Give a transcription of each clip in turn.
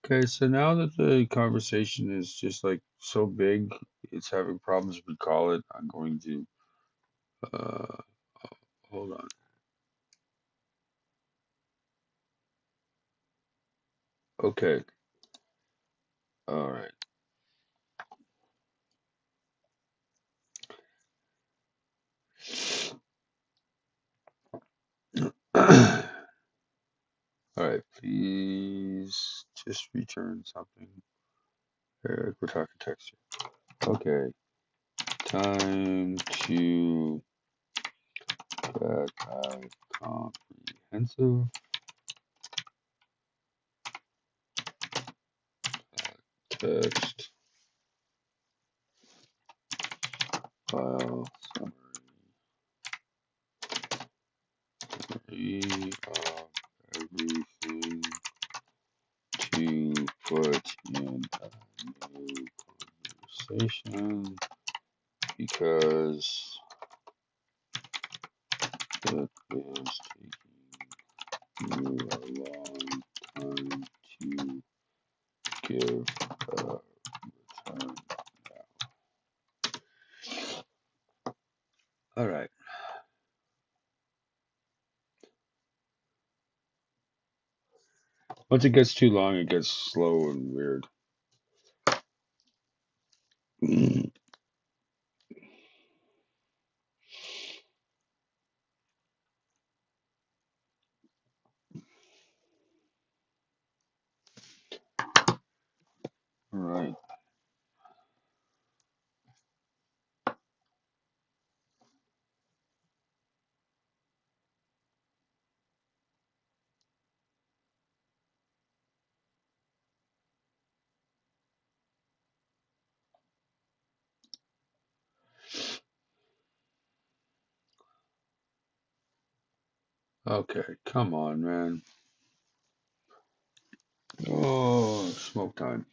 Okay, so now that the conversation is just like so big, it's having problems recall it. I'm going to uh hold on. Okay. All right. All right, please just return something. Eric, we're talking text here. Okay. Time to get comprehensive text file summary of everything to put in a new conversation because it is taking you a long time to give a return now. All right. Once it gets too long, it gets slow and weird. All right. Okay, come on, man. Oh, smoke time.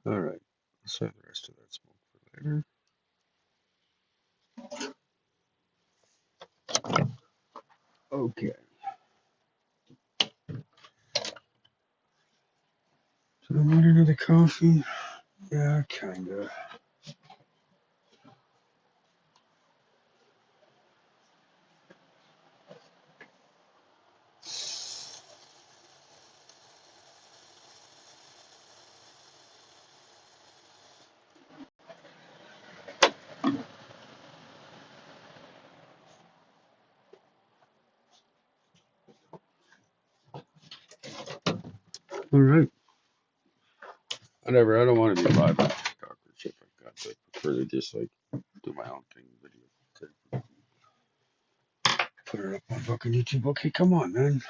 All right. Save the rest of that smoke for later. Okay. Do I need another coffee? Yeah, kinda. All right. Whatever. I don't want to be live on TikTok or shit like that. So I prefer to just like do my own thing, video. Put it up on fucking YouTube. Okay, come on, man.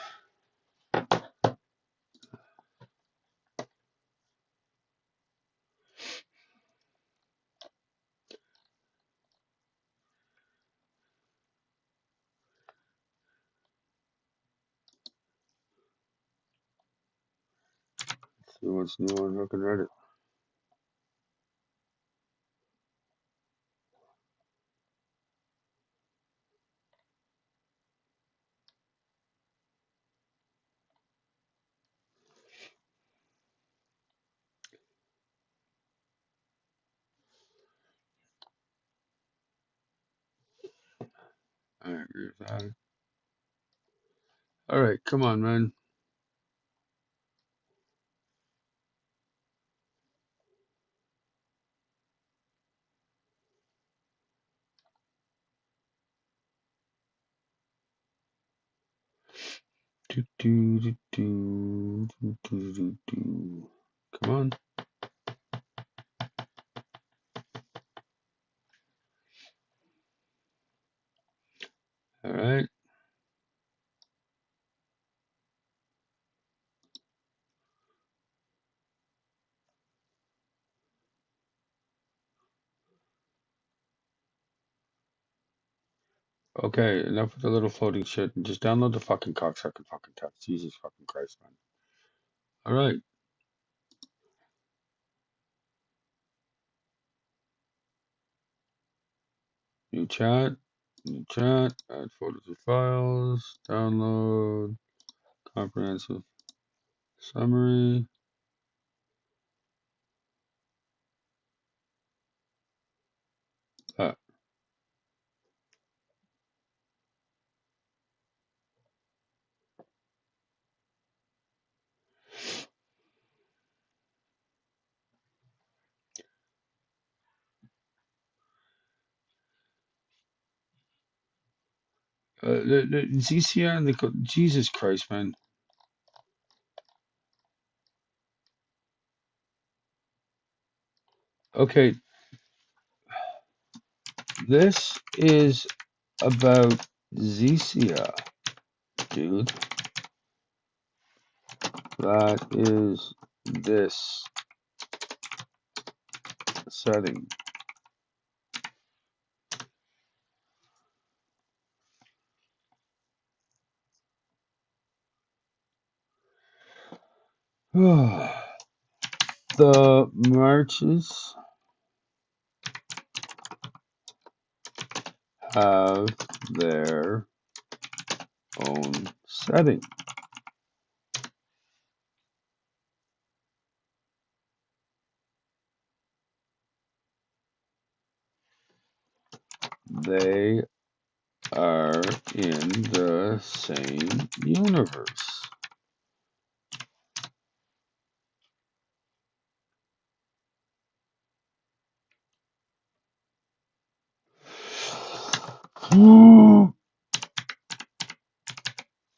See what's new on fucking Reddit. I agree with that. All right, come on, man. Do, do, do, do, do, do, do, do. Come on. All right. Okay, enough with the little floating shit and just download the fucking cocksucking fucking text. Jesus fucking Christ, man. All right. New chat. New chat. Add photos or files. Download. Comprehensive summary. Ah. The Xecea and the Jesus Christ, man. Okay, this is about Xecea, dude. That is this setting. The marches have their own setting. They are in the same universe.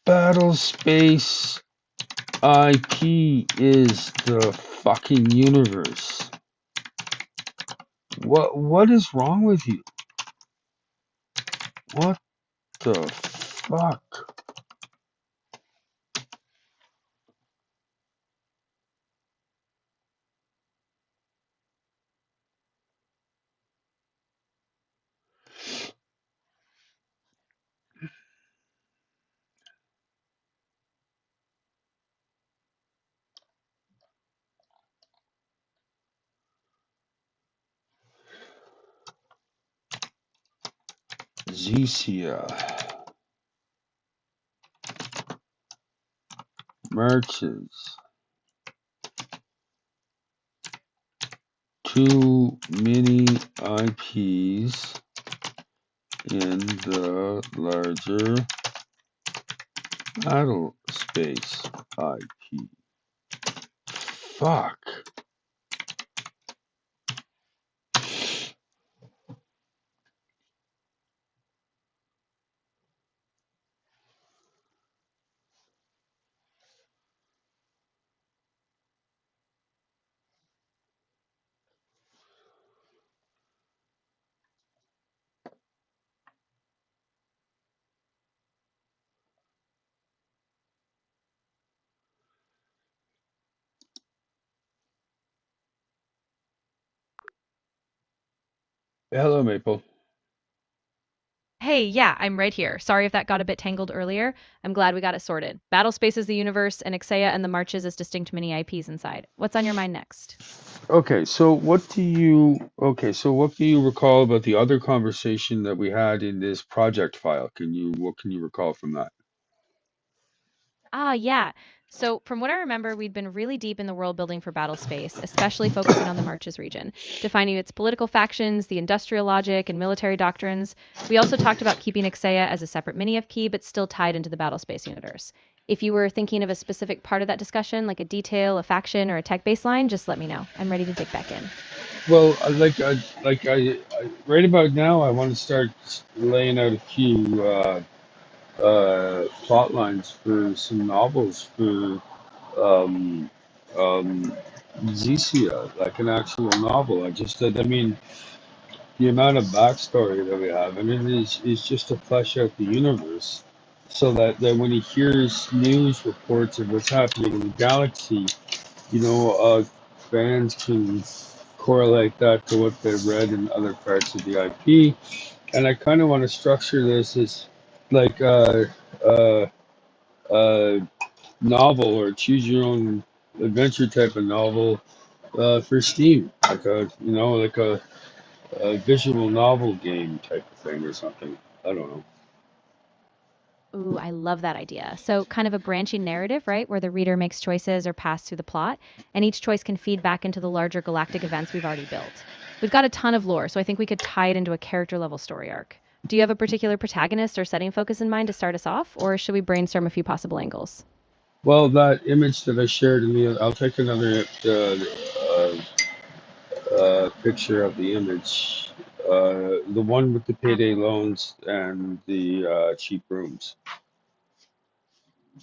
Battlespace IP is the fucking universe. What is wrong with you? What the fuck? Xecea marches too many IPs in the larger Battlespace IP. Fuck. Hello, Maple. Hey, yeah, I'm right here. Sorry if that got a bit tangled earlier. I'm glad we got it sorted. Battlespace is the universe, and Xecea and the Marches is distinct mini IPs inside. What's on your mind next? So what do you recall about the other conversation that we had in this project file? What can you recall from that? Ah, yeah. So, from what I remember, we'd been really deep in the world building for Battlespace, especially focusing on the Marches region, defining its political factions, the industrial logic, and military doctrines. We also talked about keeping Xeyah as a separate mini FP, but still tied into the Battlespace universe. If you were thinking of a specific part of that discussion, like a detail, a faction, or a tech baseline, just let me know. I'm ready to dig back in. Well, right about now, I want to start laying out a few plot lines for some novels for um, um, Xecea, like an actual novel. I mean, the amount of backstory that we have, and it is just to flesh out the universe, so that when he hears news reports of what's happening in the galaxy, fans can correlate that to what they've read in other parts of the IP. And I kind of want to structure this as like a novel or choose your own adventure type of novel for Steam, like a visual novel game type of thing or something. I don't know. Ooh, I love that idea. So, kind of a branching narrative, right? Where the reader makes choices or pass through the plot, and each choice can feed back into the larger galactic events we've already built. We've got a ton of lore, so I think we could tie it into a character level story arc. Do you have a particular protagonist or setting focus in mind to start us off, or should we brainstorm a few possible angles? Well, that image that I shared in I'll take another picture of the image. The one with the payday loans and the cheap rooms.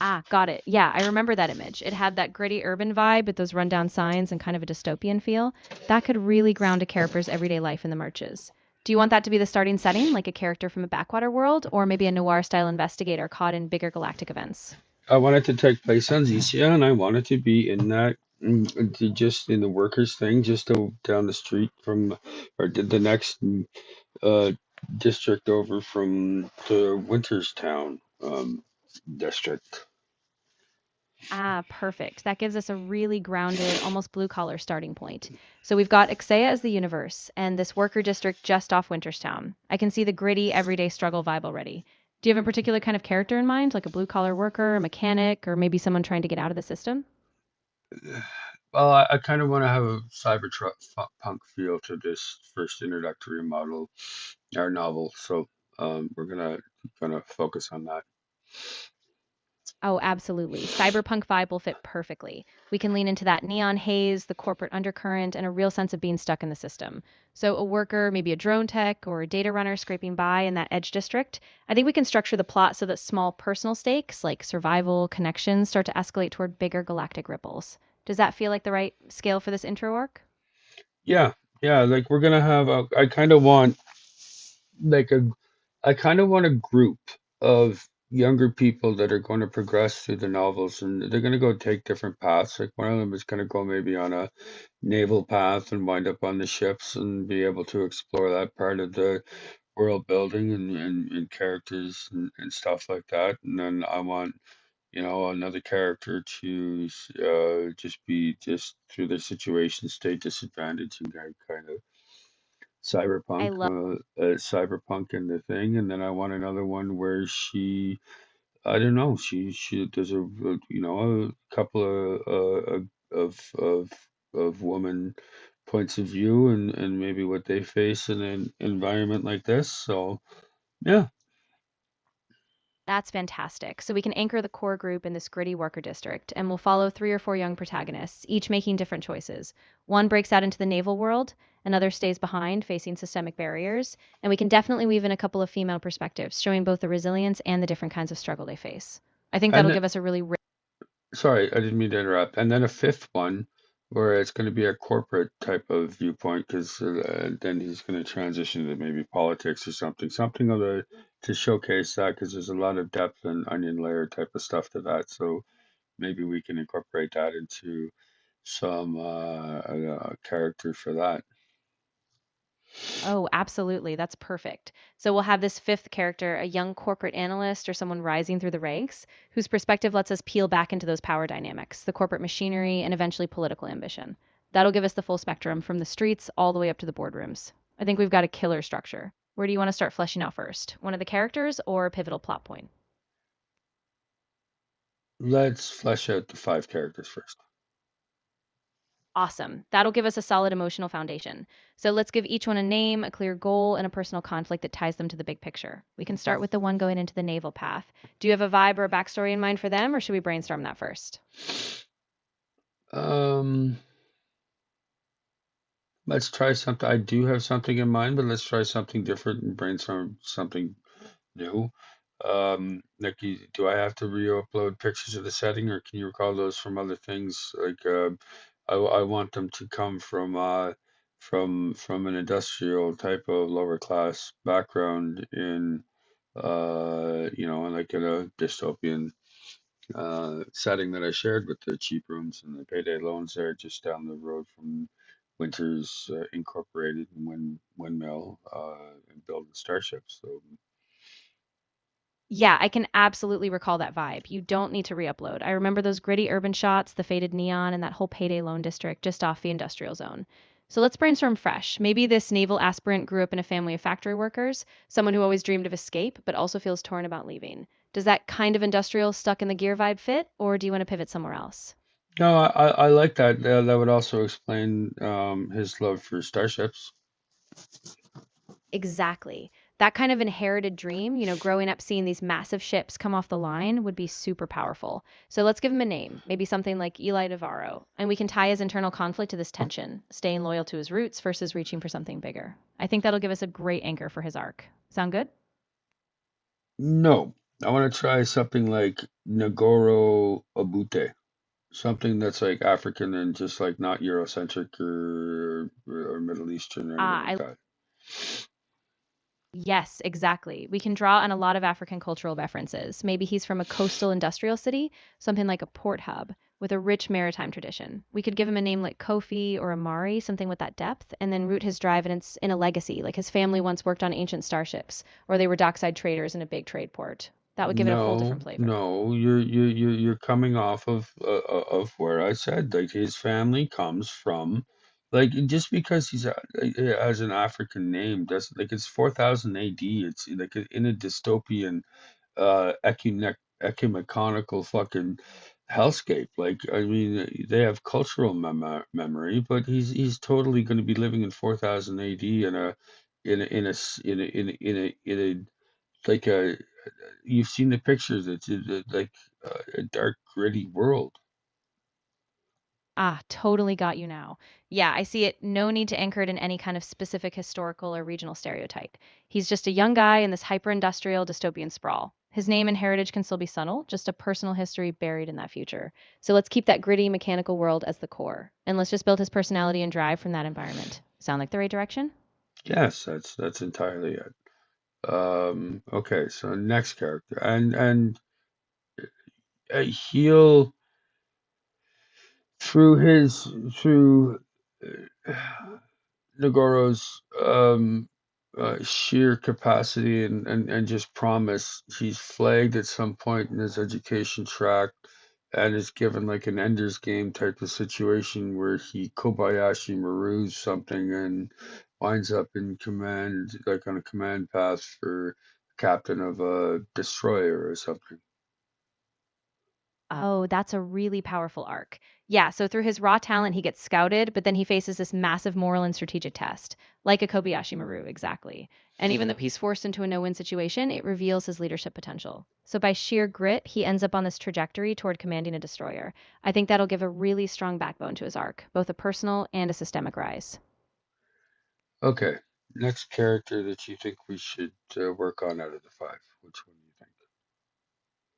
Ah, got it. Yeah, I remember that image. It had that gritty urban vibe with those rundown signs and kind of a dystopian feel. That could really ground a character's everyday life in the marches. Do you want that to be the starting setting, like a character from a backwater world, or maybe a noir style investigator caught in bigger galactic events? I wanted to take place on Xecia, and I wanted to be in that, just in the workers thing, down the street from, or did the next uh, district over from the Winterstown district. Ah, perfect. That gives us a really grounded, almost blue collar starting point. So we've got Ixea as the universe and this worker district just off Winterstown. I can see the gritty, everyday struggle vibe already. Do you have a particular kind of character in mind, like a blue collar worker, a mechanic, or maybe someone trying to get out of the system? Well, I kind of want to have a cyberpunk feel to this first introductory model, our novel. So we're gonna focus on that. Oh, absolutely. Cyberpunk vibe will fit perfectly. We can lean into that neon haze, the corporate undercurrent, and a real sense of being stuck in the system. So, a worker, maybe a drone tech or a data runner scraping by in that edge district, I think we can structure the plot so that small personal stakes like survival, connections start to escalate toward bigger galactic ripples. Does that feel like the right scale for this intro arc? Yeah, yeah. Like we're gonna have a. Like a. I kind of want a group of younger people that are going to progress through the novels, and they're going to go take different paths. Like one of them is going to go maybe on a naval path and wind up on the ships and be able to explore that part of the world building and characters and stuff like that. And then I want, another character to just be just through their situation, stay disadvantaged and kind of I cyberpunk, love cyberpunk in the thing, and then I want another one where she, I don't know, she there's a couple of woman points of view and maybe what they face in an environment like this. So yeah, That's fantastic. So we can anchor the core group in this gritty worker district, and we'll follow 3 or 4 young protagonists, each making different choices. One breaks out into the naval world, another stays behind, facing systemic barriers, and we can definitely weave in a couple of female perspectives, showing both the resilience and the different kinds of struggle they face. I think and that'll then, give us a really rich. sorry, I didn't mean to interrupt. And then a fifth one where it's going to be a corporate type of viewpoint because then he's going to transition to maybe politics or something, something of the to showcase that because there's a lot of depth and onion layer type of stuff to that. So maybe we can incorporate that into some character for that. Oh, absolutely. That's perfect. So we'll have this fifth character, a young corporate analyst or someone rising through the ranks, whose perspective lets us peel back into those power dynamics, the corporate machinery, and eventually political ambition. That'll give us the full spectrum from the streets all the way up to the boardrooms. I think we've got a killer structure. Where do you want to start fleshing out first? One of the characters or a pivotal plot point? Let's flesh out the five characters first. Awesome. That'll give us a solid emotional foundation. So let's give each one a name, a clear goal, and a personal conflict that ties them to the big picture. We can start with the one going into the naval path. Do you have a vibe or a backstory in mind for them, or should we brainstorm that first? Um, let's try something. I do have something in mind, but let's try something different and brainstorm something new. Like, do I have to re-upload pictures of the setting, or can you recall those from other things? Like, I want them to come from an industrial type of lower class background in like in a dystopian setting that I shared with the cheap rooms and the payday loans there just down the road from Winters Incorporated and Windmill and building starships. So Yeah, I can absolutely recall that vibe. You don't need to re-upload. I remember those gritty urban shots, the faded neon, and that whole payday loan district just off the industrial zone. So let's brainstorm fresh. Maybe this naval aspirant grew up in a family of factory workers, someone who always dreamed of escape, but also feels torn about leaving. Does that kind of industrial stuck in the gear vibe fit, or do you want to pivot somewhere else? no, I like that. That would also explain his love for starships. Exactly. That kind of inherited dream, growing up seeing these massive ships come off the line would be super powerful. So let's give him a name, maybe something like Eli Navarro, and we can tie his internal conflict to this tension, staying loyal to his roots versus reaching for something bigger. I think that'll give us a great anchor for his arc. Sound good? No, I want to try something like Nagoro Abute, something that's like African and just like not Eurocentric or Middle Eastern or anything Ah, like I that. Yes, exactly. We can draw on a lot of African cultural references. Maybe he's from a coastal industrial city, something like a port hub, with a rich maritime tradition. We could give him a name like Kofi or Amari, something with that depth, and then root his drive in a legacy, like his family once worked on ancient starships, or they were dockside traders in a big trade port. That would give it a whole different No, flavor. no, you're coming off of where I said like his family comes from, like just because has an African name doesn't like it's 4000 AD. It's like in a dystopian ecumenical fucking hellscape. Like I mean, they have cultural memory, but he's totally going to be living in 4000 AD in a s- in a like a you've seen the pictures. It's like a dark, gritty world. Ah, totally got you now. Yeah, I see it. No need to anchor it in any kind of specific historical or regional stereotype. He's just a young guy in this hyper industrial dystopian sprawl. His name and heritage can still be subtle, just a personal history buried in that future. So let's keep that gritty mechanical world as the core. And let's just build his personality and drive from that environment. Sound like the right direction? Yes, that's entirely it. Okay, so next character, and he'll through his through Nagoro's sheer capacity and just promise. He's flagged at some point in his education track and is given like an Ender's Game type of situation where he Kobayashi Maru's something and winds up in command, like on a command path for captain of a destroyer or something. Oh, that's a really powerful arc. Yeah, so through his raw talent, he gets scouted, but then he faces this massive moral and strategic test, like a Kobayashi Maru, exactly. And even though he's forced into a no win situation, it reveals his leadership potential. So by sheer grit, he ends up on this trajectory toward commanding a destroyer. I think that'll give a really strong backbone to his arc, both a personal and a systemic rise. Okay, next character that you think we should work on out of the five. Which one do you think?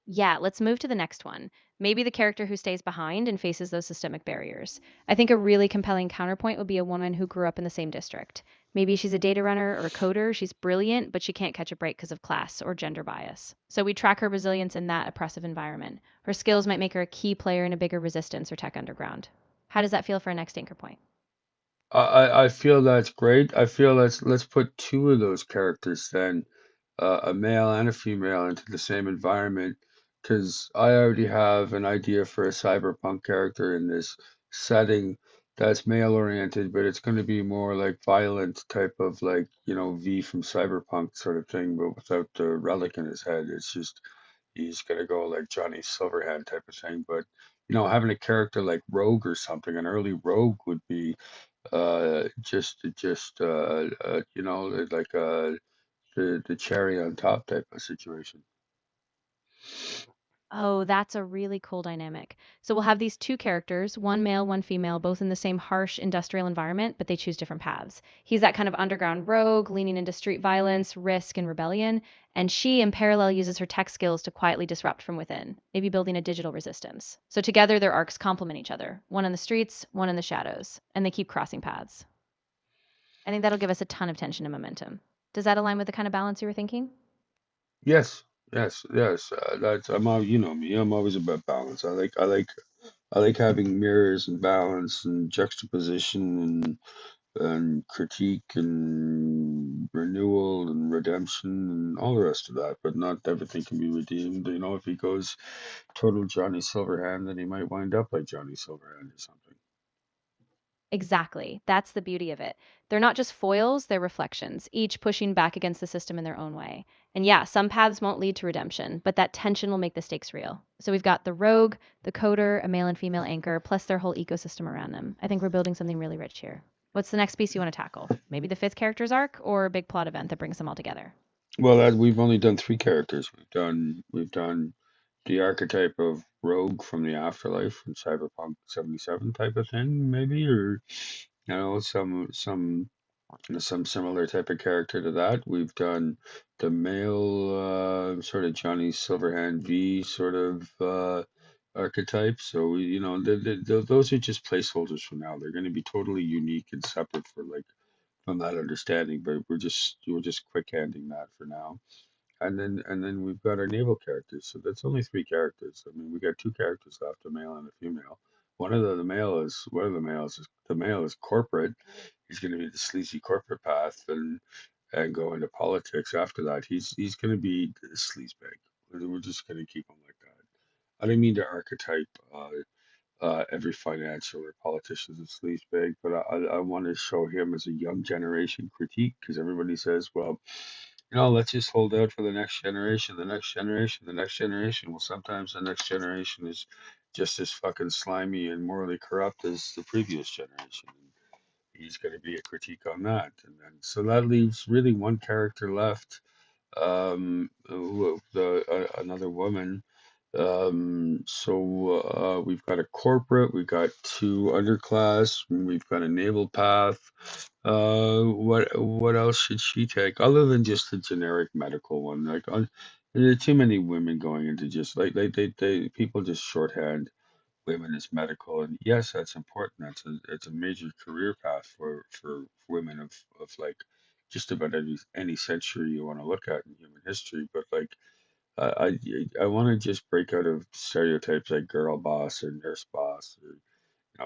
Yeah, let's move to the next one. Maybe the character who stays behind and faces those systemic barriers. I think a really compelling counterpoint would be a woman who grew up in the same district. Maybe she's a data runner or a coder, she's brilliant, but she can't catch a break because of class or gender bias. So we track her resilience in that oppressive environment. Her skills might make her a key player in a bigger resistance or tech underground. How does that feel for a next anchor point? I feel that's great. I feel let's put two of those characters then, a male and a female, into the same environment, because I already have an idea for a cyberpunk character in this setting that's male oriented, but it's going to be more like violent type of like, V from Cyberpunk sort of thing, but without the relic in his head. It's just he's going to go like Johnny Silverhand type of thing. But having a character like Rogue or something, an early Rogue would be like the cherry on top type of situation. Oh, that's a really cool dynamic. So we'll have these two characters, one male, one female, both in the same harsh industrial environment, but they choose different paths. He's that kind of underground rogue, leaning into street violence, risk, and rebellion. And she, in parallel, uses her tech skills to quietly disrupt from within, maybe building a digital resistance. So together, their arcs complement each other, one in the streets, one in the shadows, and they keep crossing paths. I think that'll give us a ton of tension and momentum. Does that align with the kind of balance you were thinking? Yes, yes, yes. That's I'm all, you know me. I'm always about balance. I like having mirrors and balance and juxtaposition and critique and renewal and redemption and all the rest of that. But not everything can be redeemed. If he goes total Johnny Silverhand, then he might wind up like Johnny Silverhand or something. Exactly. That's the beauty of it. They're not just foils, they're reflections, each pushing back against the system in their own way. And yeah, some paths won't lead to redemption, but that tension will make the stakes real. So we've got the rogue, the coder, a male and female anchor, plus their whole ecosystem around them. I think we're building something really rich here. What's the next piece you want to tackle? Maybe the fifth character's arc or a big plot event that brings them all together? Well, we've only done three characters. We've done the archetype of rogue from the afterlife from Cyberpunk 77 type of thing, maybe, or some similar type of character to that. We've done the male sort of Johnny Silverhand V sort of archetype. So those are just placeholders for now. They're going to be totally unique and separate for like from that understanding, but we're just quick handing that for now. And then we've got our naval characters. So that's only three characters. I mean, we got two characters left, a male and a female. One of the male is corporate. He's going to be the sleazy corporate path and go into politics after that. He's going to be a sleazebag. We're just going to keep him like that. I didn't mean to archetype every financial or politician as a sleazebag, but I want to show him as a young generation critique because everybody says, well, let's just hold out for the next generation, the next generation, the next generation. Well, sometimes the next generation is just as fucking slimy and morally corrupt as the previous generation. And he's going to be a critique on that. And then, so that leaves really one character left, another woman. So we've got a corporate, we've got two underclass, and we've got a naval path. What else should she take other than just the generic medical one? Like, there are too many women going into just like they people just shorthand women as medical, and yes, that's important. It's a major career path for women of like just about any century you want to look at in human history. But like I want to just break out of stereotypes like girl boss or nurse boss or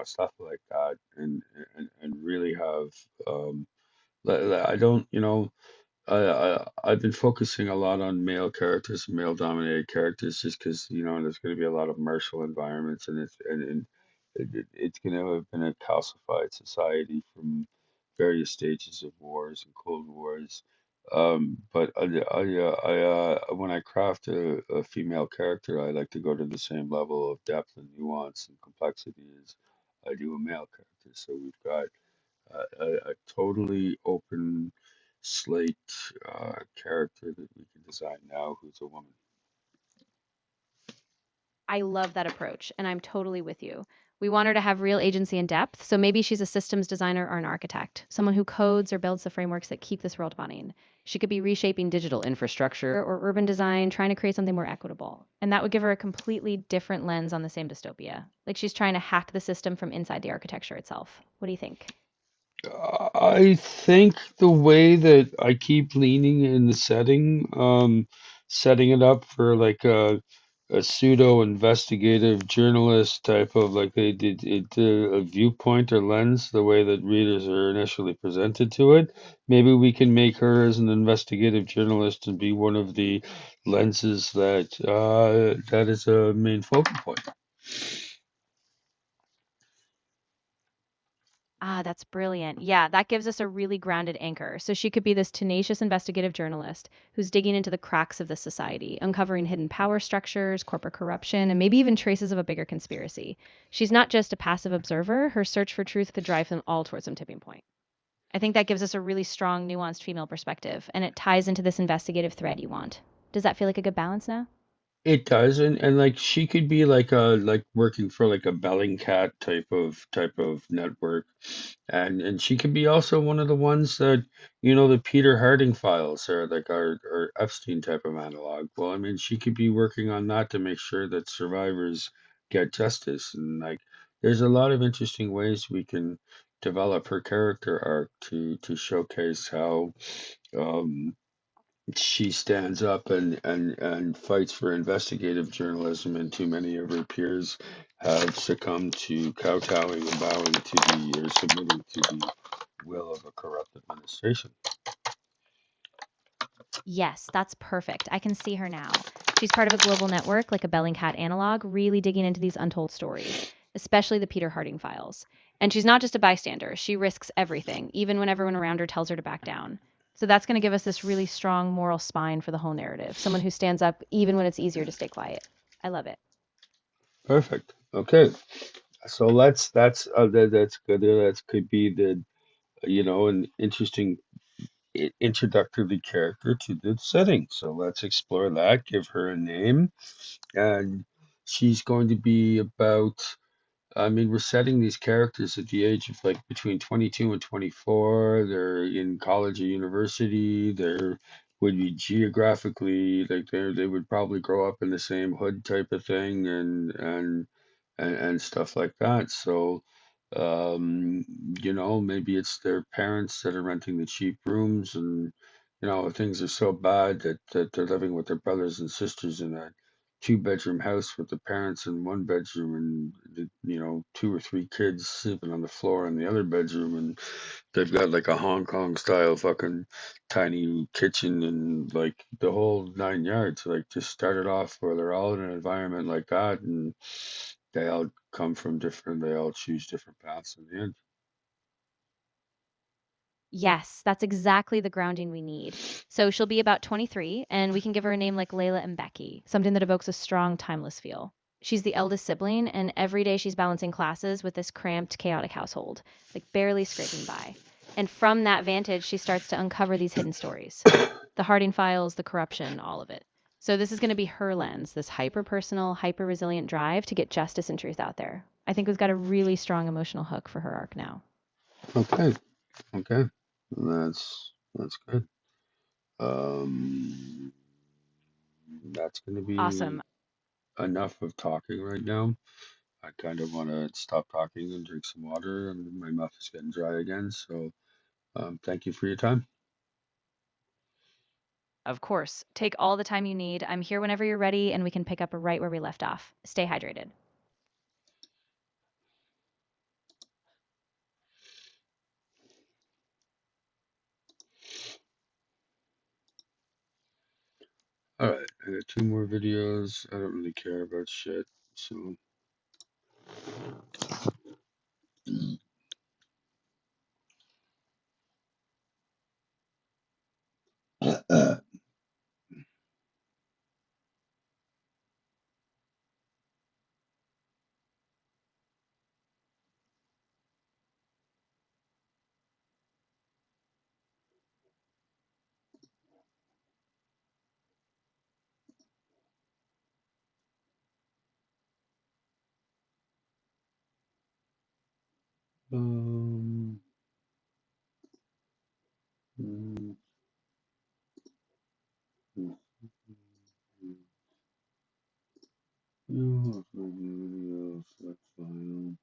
stuff like that, and really have I don't I've been focusing a lot on male characters, male dominated characters, just because there's going to be a lot of martial environments, and it's going to have been a calcified society from various stages of wars and Cold Wars. But when I craft a female character, I like to go to the same level of depth and nuance and complexity as I do a male character. So we've got a totally open slate character that we can design now who's a woman. I love that approach, and I'm totally with you. We want her to have real agency and depth, so maybe she's a systems designer or an architect, someone who codes or builds the frameworks that keep this world running. She could be reshaping digital infrastructure or urban design, trying to create something more equitable. And that would give her a completely different lens on the same dystopia. Like she's trying to hack the system from inside the architecture itself. What do you think? I think the way that I keep leaning in the setting it up for like a pseudo investigative journalist type of like they did it a viewpoint or lens, the way that readers are initially presented to it. Maybe we can make her as an investigative journalist and be one of the lenses that is a main focal point. Ah, that's brilliant. Yeah, that gives us a really grounded anchor. So she could be this tenacious investigative journalist who's digging into the cracks of the society, uncovering hidden power structures, corporate corruption, and maybe even traces of a bigger conspiracy. She's not just a passive observer, her search for truth could drive them all towards some tipping point. I think that gives us a really strong, nuanced female perspective, and it ties into this investigative thread you want. Does that feel like a good balance now? It does, and like she could be like a like working for like a Bellingcat type of network, and she could be also one of the ones that the Peter Harding files are like our Epstein type of analog. Well, I mean, she could be working on that to make sure that survivors get justice, and like there's a lot of interesting ways we can develop her character arc to showcase how um she stands up and fights for investigative journalism, and too many of her peers have succumbed to kowtowing and bowing to the or submitting to the will of a corrupt administration. Yes, that's perfect. I can see her now. She's part of a global network like a Bellingcat analog, really digging into these untold stories, especially the Peter Harding files. And she's not just a bystander, she risks everything, even when everyone around her tells her to back down. So that's going to give us this really strong moral spine for the whole narrative, someone who stands up even when it's easier to stay quiet. I love it. Perfect. Okay, so that's good. That could be the an interesting introductory character to the setting. So let's explore that. Give her a name, and she's going to be about. I mean, we're setting these characters at the age of like between 22 and 24. They're in college or university. They're would be geographically like they would probably grow up in the same hood type of thing and stuff like that. So, um, maybe it's their parents that are renting the cheap rooms, and things are so bad that they're living with their brothers and sisters in a two-bedroom house with the parents in one bedroom, and two or three kids sleeping on the floor in the other bedroom, and they've got like a Hong Kong style fucking tiny kitchen and like the whole nine yards. Like just started off where they're all in an environment like that, and they all they all choose different paths in the end. Yes, that's exactly the grounding we need. So she'll be about 23, and we can give her a name like Layla and Becky, something that evokes a strong, timeless feel. She's the eldest sibling, and every day she's balancing classes with this cramped, chaotic household, like barely scraping by. And from that vantage, she starts to uncover these hidden stories, the Harding files, the corruption, all of it. So this is going to be her lens, this hyper personal, hyper resilient drive to get justice and truth out there. I think we've got a really strong emotional hook for her arc now. Okay, okay, that's good. Um, that's going to be Awesome. enough of talking right now. I kind of want to stop talking and drink some water, and my mouth is getting dry again. So, thank you for your time. Of course. Take all the time you need. I'm here whenever you're ready, and we can pick up right where we left off. Stay hydrated. All right, I got two more videos. I don't really care about shit. So, Um, mm, mm, mm, yeah, that's fine.